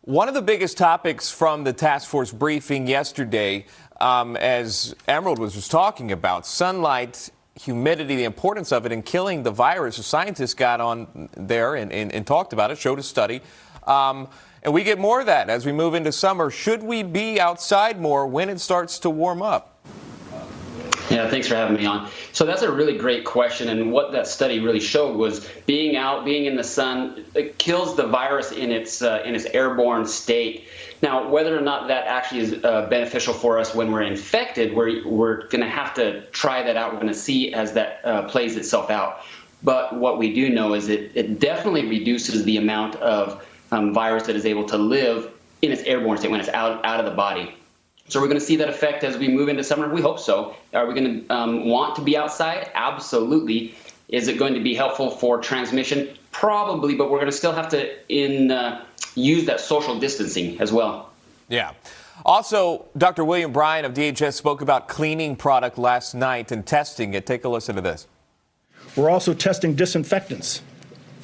One of the biggest topics from the task force briefing yesterday, as Emerald was just talking about, sunlight, humidity, the importance of it in killing the virus. The scientists got on there and talked about it, showed a study. And we get more of that as we move into summer. Should we be outside more when it starts to warm up? Yeah, thanks for having me on. So that's a really great question, and what that study really showed was being out, being in the sun, it kills the virus in its airborne state. Now, whether or not that actually is beneficial for us when we're infected, we're going to have to try that out. We're going to see as that plays itself out. But what we do know is it definitely reduces the amount of virus that is able to live in its airborne state when it's out of the body. So we're going to see that effect as we move into summer. We hope so. Are we going to want to be outside? Absolutely. Is it going to be helpful for transmission? Probably, but we're going to still have to use that social distancing as well. Yeah. Also, Dr. William Bryan of DHS spoke about cleaning product last night and testing it. Take a listen to this. We're also testing disinfectants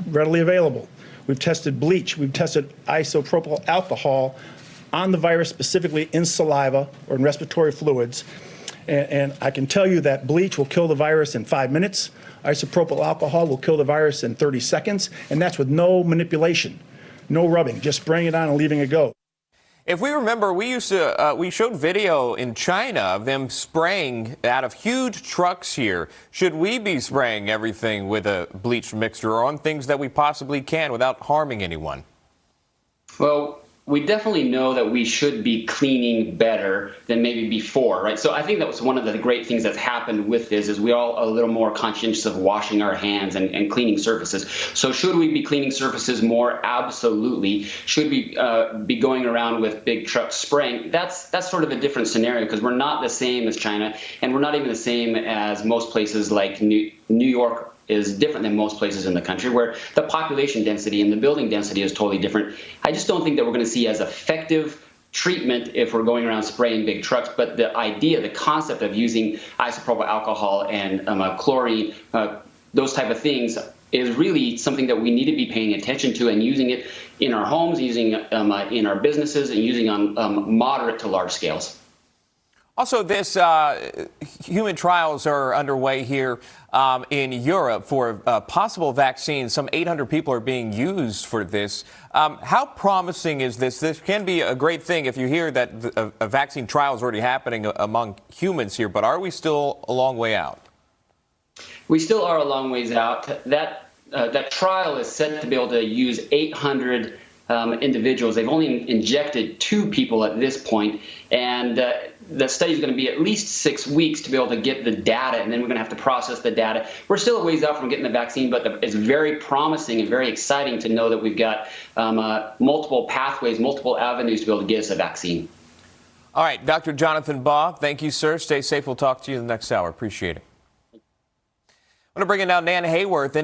readily available. We've tested bleach. We've tested isopropyl alcohol on the virus, specifically in saliva or in respiratory fluids. And I can tell you that bleach will kill the virus in 5 minutes. Isopropyl alcohol will kill the virus in 30 seconds. And that's with no manipulation, no rubbing, just spraying it on and leaving it go. If we remember, we showed video in China of them spraying out of huge trucks here. Should we be spraying everything with a bleach mixture or on things that we possibly can without harming anyone? Well, we definitely know that we should be cleaning better than maybe before, right? So I think that was one of the great things that's happened with this is we're all a little more conscientious of washing our hands and cleaning surfaces. So should we be cleaning surfaces more? Absolutely. Should we be going around with big trucks spraying? That's sort of a different scenario because we're not the same as China, and we're not even the same as most places like New York is different than most places in the country where the population density and the building density is totally different. I just don't think that we're going to see as effective treatment if we're going around spraying big trucks. But the idea, the concept of using isopropyl alcohol and chlorine, those type of things is really something that we need to be paying attention to and using it in our homes, using in our businesses, and using on moderate to large scales. Also, this human trials are underway here in Europe for possible vaccines. Some 800 people are being used for this. How promising is this? This can be a great thing if you hear that a vaccine trial is already happening among humans here, but are we still a long way out? We still are a long ways out. That trial is set to be able to use 800 individuals. They've only injected 2 people at this point, and the study is going to be at least 6 weeks to be able to get the data, and then we're going to have to process the data. We're still a ways out from getting the vaccine, but it's very promising and very exciting to know that we've got multiple pathways, multiple avenues to be able to get us a vaccine. All right, Dr. Jonathan Baugh, thank you, sir. Stay safe. We'll talk to you in the next hour. Appreciate it. I'm going to bring in now Nan Hayworth,